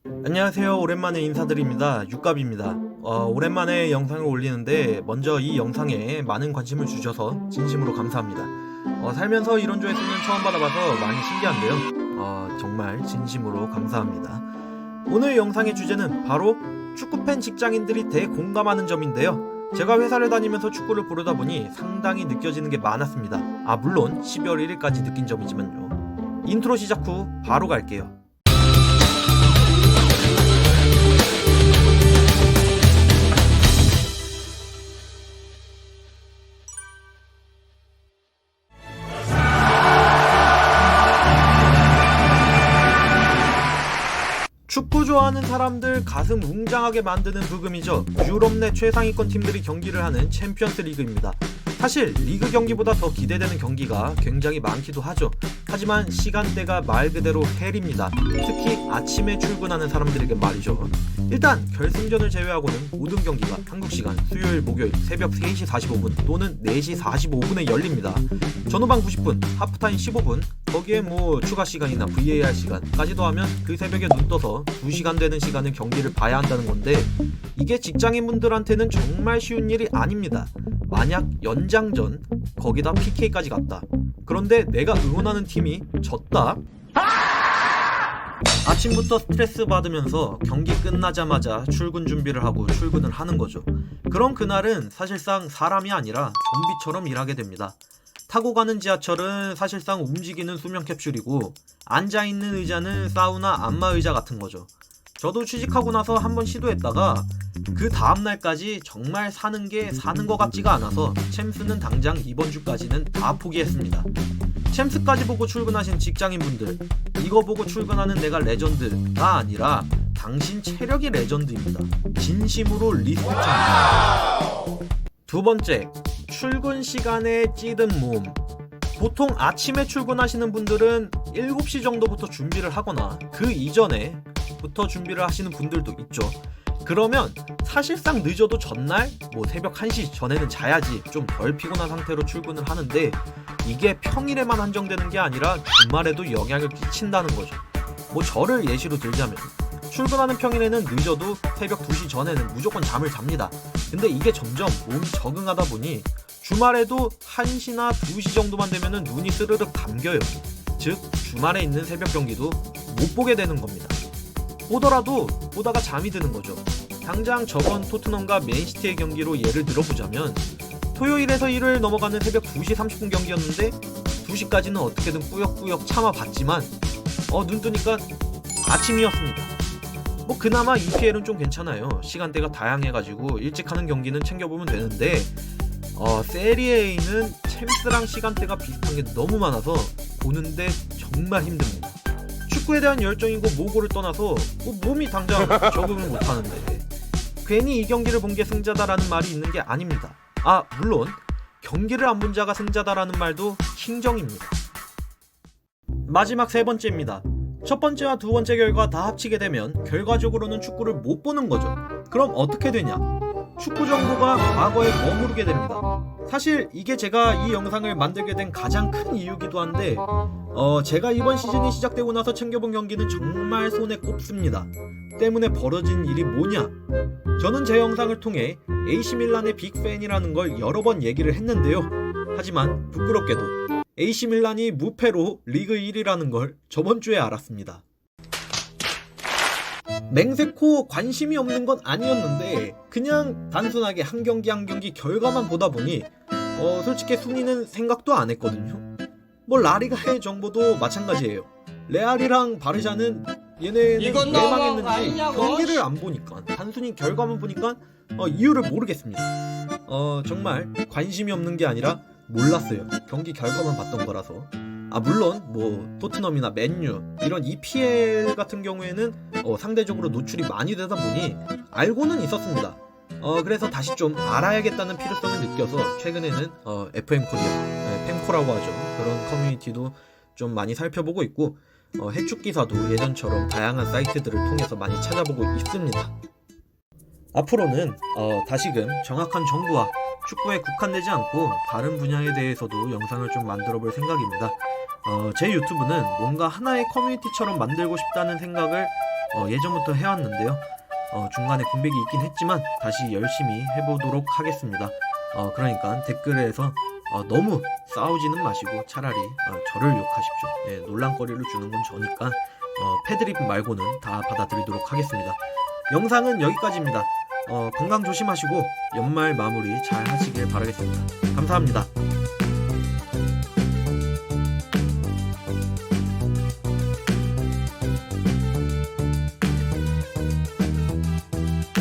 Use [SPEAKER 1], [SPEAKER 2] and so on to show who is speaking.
[SPEAKER 1] 안녕하세요. 오랜만에 인사드립니다. 육갑입니다. 오랜만에 영상을 올리는데 먼저 이 영상에 많은 관심을 주셔서 진심으로 감사합니다. 살면서 이런 조회수는 처음 받아봐서 많이 신기한데요. 정말 진심으로 감사합니다. 오늘 영상의 주제는 바로 축구팬 직장인들이 대공감하는 점인데요. 제가 회사를 다니면서 축구를 보려다 보니 상당히 느껴지는 게 많았습니다. 물론 12월 1일까지 느낀 점이지만요. 인트로 시작 후 바로 갈게요. 축구 좋아하는 사람들 가슴 웅장하게 만드는 부금이죠. 유럽 내 최상위권 팀들이 경기를 하는 챔피언스 리그입니다. 사실 리그 경기보다 더 기대되는 경기가 굉장히 많기도 하죠. 하지만 시간대가 말 그대로 헬입니다. 특히 아침에 출근하는 사람들에게 말이죠. 일단 결승전을 제외하고는 모든 경기가 한국시간 수요일 목요일 새벽 3시 45분 또는 4시 45분에 열립니다. 전후반 90분, 하프타임 15분, 거기에 추가 시간이나 VAR 시간까지 더하면 그 새벽에 눈 떠서 2시간 되는 시간을 경기를 봐야 한다는 건데, 이게 직장인분들한테는 정말 쉬운 일이 아닙니다. 만약 연장전, 거기다 PK까지 갔다. 그런데 내가 응원하는 팀이 졌다? 아침부터 스트레스 받으면서 경기 끝나자마자 출근 준비를 하고 출근을 하는 거죠. 그럼 그날은 사실상 사람이 아니라 좀비처럼 일하게 됩니다. 타고 가는 지하철은 사실상 움직이는 수면 캡슐이고, 앉아있는 의자는 사우나 안마 의자 같은 거죠. 저도 취직하고 나서 한번 시도했다가 그 다음날까지 정말 사는 게 사는 것 같지가 않아서 챔스는 당장 이번 주까지는 다 포기했습니다. 챔스까지 보고 출근하신 직장인분들, 이거 보고 출근하는 내가 레전드가 아니라 당신 체력이 레전드입니다. 진심으로 리스펙합니다. 두 번째, 출근 시간에 찌든 몸. 보통 아침에 출근하시는 분들은 7시 정도부터 준비를 하거나 그 이전에 부터 준비를 하시는 분들도 있죠. 그러면 사실상 늦어도 전날 새벽 1시 전에는 자야지 좀 덜 피곤한 상태로 출근을 하는데, 이게 평일에만 한정되는 게 아니라 주말에도 영향을 끼친다는 거죠. 저를 예시로 들자면 출근하는 평일에는 늦어도 새벽 2시 전에는 무조건 잠을 잡니다. 근데 이게 점점 몸이 적응하다 보니 주말에도 1시나 2시 정도만 되면은 눈이 스르륵 감겨요. 즉 주말에 있는 새벽 경기도 못 보게 되는 겁니다. 보더라도 보다가 잠이 드는 거죠. 당장 저번 토트넘과 맨시티의 경기로 예를 들어보자면 토요일에서 일요일 넘어가는 새벽 2시 30분 경기였는데 2시까지는 어떻게든 꾸역꾸역 참아봤지만 눈 뜨니까 아침이었습니다. 그나마 EPL은 좀 괜찮아요. 시간대가 다양해가지고 일찍 하는 경기는 챙겨보면 되는데 세리에A는 챔스랑 시간대가 비슷한 게 너무 많아서 보는데 정말 힘듭니다. 축구에 대한 열정이고 모고를 떠나서 몸이 당장 적응을 못하는데 괜히 이 경기를 본 게 승자다라는 말이 있는 게 아닙니다. 물론 경기를 안 본 자가 승자다라는 말도 킹정입니다. 마지막 세 번째입니다. 첫 번째와 두 번째 결과 다 합치게 되면 결과적으로는 축구를 못 보는 거죠. 그럼 어떻게 되냐? 축구 정보가 과거에 머무르게 됩니다. 사실 이게 제가 이 영상을 만들게 된 가장 큰 이유기도 한데, 제가 이번 시즌이 시작되고 나서 챙겨본 경기는 정말 손에 꼽습니다. 때문에 벌어진 일이 뭐냐? 저는 제 영상을 통해 AC밀란의 빅팬이라는 걸 여러 번 얘기를 했는데요. 하지만 부끄럽게도 AC밀란이 무패로 리그 1위라는 걸 저번 주에 알았습니다. 맹세코 관심이 없는 건 아니었는데 그냥 단순하게 한 경기 한 경기 결과만 보다 보니 솔직히 순위는 생각도 안 했거든요. 라리가의 정보도 마찬가지예요. 레알이랑 바르샤는 얘네는 왜 망했는지 경기를 안 보니까, 단순히 결과만 보니까 이유를 모르겠습니다. 정말 관심이 없는 게 아니라 몰랐어요. 경기 결과만 봤던 거라서. 물론 토트넘이나 맨유 이런 EPL 같은 경우에는 상대적으로 노출이 많이 되다 보니 알고는 있었습니다. 그래서 다시 좀 알아야겠다는 필요성을 느껴서 최근에는 FM 코리아, fem코라고 하죠. 그런 커뮤니티도 좀 많이 살펴보고 있고, 해축 기사도 예전처럼 다양한 사이트들을 통해서 많이 찾아보고 있습니다. 앞으로는 다시금 정확한 정보와 축구에 국한되지 않고 다른 분야에 대해서도 영상을 좀 만들어 볼 생각입니다. 제 유튜브는 뭔가 하나의 커뮤니티처럼 만들고 싶다는 생각을 예전부터 해왔는데요. 중간에 공백이 있긴 했지만 다시 열심히 해보도록 하겠습니다. 그러니까 댓글에서 너무 싸우지는 마시고 차라리 저를 욕하십시오. 예, 논란거리를 주는 건 저니까 패드립 말고는 다 받아들이도록 하겠습니다. 영상은 여기까지입니다. 건강 조심하시고 연말 마무리 잘 하시길 바라겠습니다. 감사합니다.